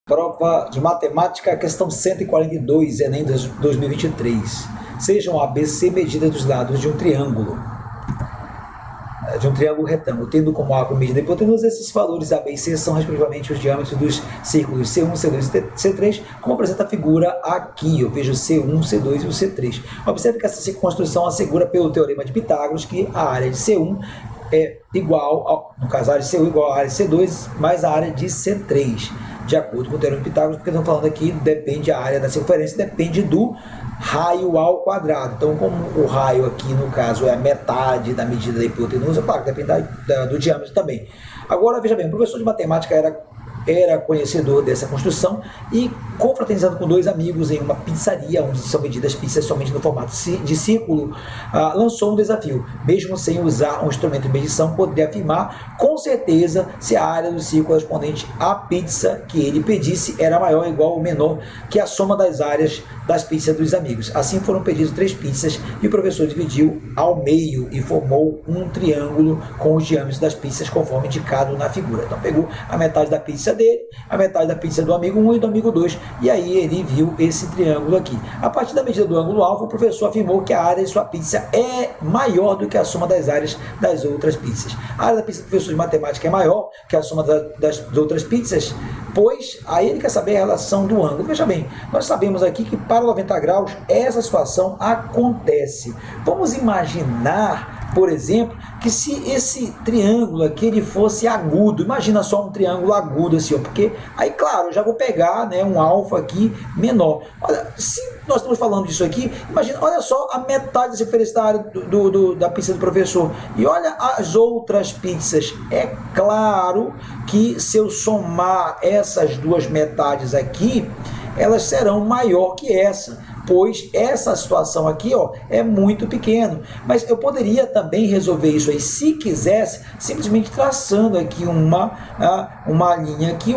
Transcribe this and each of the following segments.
Prova de matemática, questão 142, Enem 2023. Sejam ABC medidas dos lados de um triângulo retângulo, tendo como ângulo medida a hipotenusa. Esses valores A, B e C são respectivamente os diâmetros dos círculos C1, C2 e C3, como apresenta a figura aqui. Eu vejo C1, C2 e o C3. Observe que essa circunconstrução assegura pelo teorema de Pitágoras que a área de C1 é igual, no caso a área de C1 igual à área de C2 mais a área de C3, de acordo com o teorema de Pitágoras, porque estamos falando aqui, depende a área da circunferência, depende do raio ao quadrado. Então, como o raio aqui, no caso, é a metade da medida da hipotenusa, claro, depende do diâmetro também. Agora, veja bem, o professor de matemática era conhecedor dessa construção e, confraternizando com dois amigos em uma pizzaria, onde são medidas pizzas somente no formato de círculo, lançou um desafio. Mesmo sem usar um instrumento de medição, poderia afirmar com certeza se a área do círculo correspondente à pizza que ele pedisse era maior ou igual ou menor que a soma das áreas das pizzas dos amigos. Assim foram pedidas 3 pizzas e o professor dividiu ao meio e formou um triângulo com os diâmetros das pizzas conforme indicado na figura. Então pegou a metade da pizza dele, a metade da pizza do amigo 1 e do amigo 2, e aí ele viu esse triângulo aqui. A partir da medida do ângulo alfa, o professor afirmou que a área de sua pizza é maior do que a soma das áreas das outras pizzas. A área da pizza do professor de matemática é maior que a soma das outras pizzas, pois aí ele quer saber a relação do ângulo. Veja bem, nós sabemos aqui que para 90 graus essa situação acontece. Vamos imaginar, por exemplo, que se esse triângulo aqui ele fosse agudo, imagina só um triângulo agudo assim, ó, porque aí, claro, eu já vou pegar, né, um alfa aqui menor. Olha, se nós estamos falando disso aqui, imagina, olha só a metade da circunferência da área da pizza do professor e olha as outras pizzas. É claro que se eu somar essas duas metades aqui, elas serão maior que essa, pois essa situação aqui, ó, é muito pequeno. Mas eu poderia também resolver isso aí, se quisesse, simplesmente traçando aqui uma linha aqui,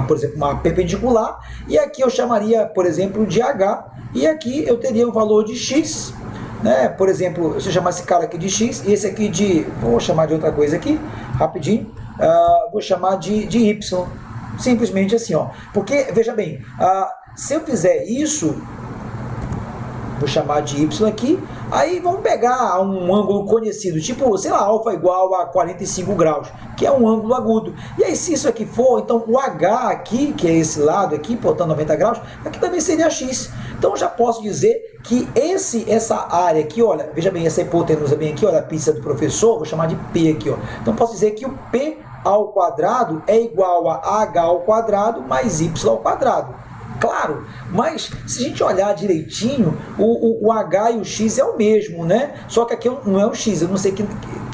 por exemplo, uma perpendicular, e aqui eu chamaria, por exemplo, de H, e aqui eu teria o valor de X, né? Por exemplo, se eu chamar esse cara aqui de X, e esse aqui de, vou chamar de outra coisa aqui, rapidinho, vou chamar de Y, simplesmente assim, ó, porque, veja bem, se eu fizer isso, vou chamar de Y aqui, aí vamos pegar um ângulo conhecido, tipo, sei lá, alfa igual a 45 graus, que é um ângulo agudo. E aí, se isso aqui for, então o H aqui, que é esse lado aqui, portanto 90 graus, aqui também seria X. Então já posso dizer que essa área aqui, olha, veja bem, essa hipotenusa bem aqui, olha, a pizza do professor, vou chamar de P aqui, ó. Então posso dizer que o P ao quadrado é igual a H ao quadrado mais Y ao quadrado. Claro, mas se a gente olhar direitinho, o H e o X é o mesmo, né? Só que aqui não é o X, eu não sei que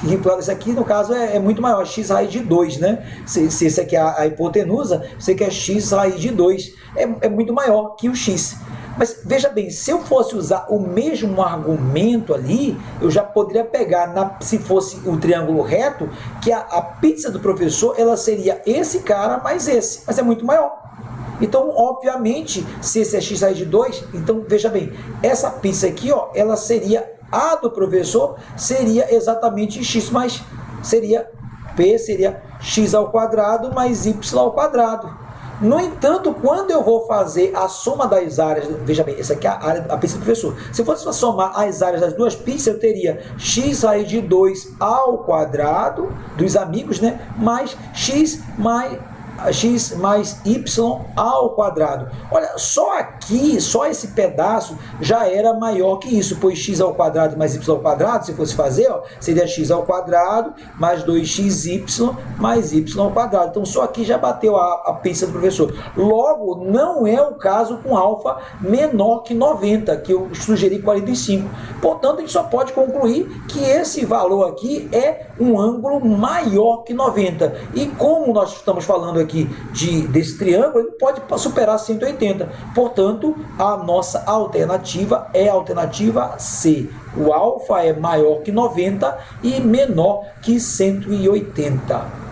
isso aqui, no caso, é muito maior, X raiz de 2, né? Se esse aqui é a hipotenusa, você quer X raiz de 2, é muito maior que o X. Mas veja bem, se eu fosse usar o mesmo argumento ali, eu já poderia pegar, se fosse o triângulo reto, que a pizza do professor, ela seria esse cara mais esse, mas é muito maior. Então, obviamente, se esse é X raiz de 2, então, veja bem, essa pizza aqui, ó, ela seria, a do professor seria exatamente X, mas seria P, seria X ao quadrado mais Y ao quadrado. No entanto, quando eu vou fazer a soma das áreas, veja bem, essa aqui é a pizza do professor. Se eu fosse somar as áreas das duas pizzas, eu teria X raiz de 2 ao quadrado, dos amigos, né? Mais X mais Y ao quadrado. Olha, só aqui, só esse pedaço já era maior que isso, pois X ao quadrado mais Y ao quadrado, se fosse fazer, ó, seria X ao quadrado mais 2XY mais Y ao quadrado. Então, só aqui já bateu a pizza do professor. Logo, não é o caso com alfa menor que 90, que eu sugeri 45. Portanto, a gente só pode concluir que esse valor aqui é um ângulo maior que 90. E como nós estamos falando aqui desse triângulo, ele pode superar 180. Portanto, a nossa alternativa é a alternativa C. O alfa é maior que 90 e menor que 180.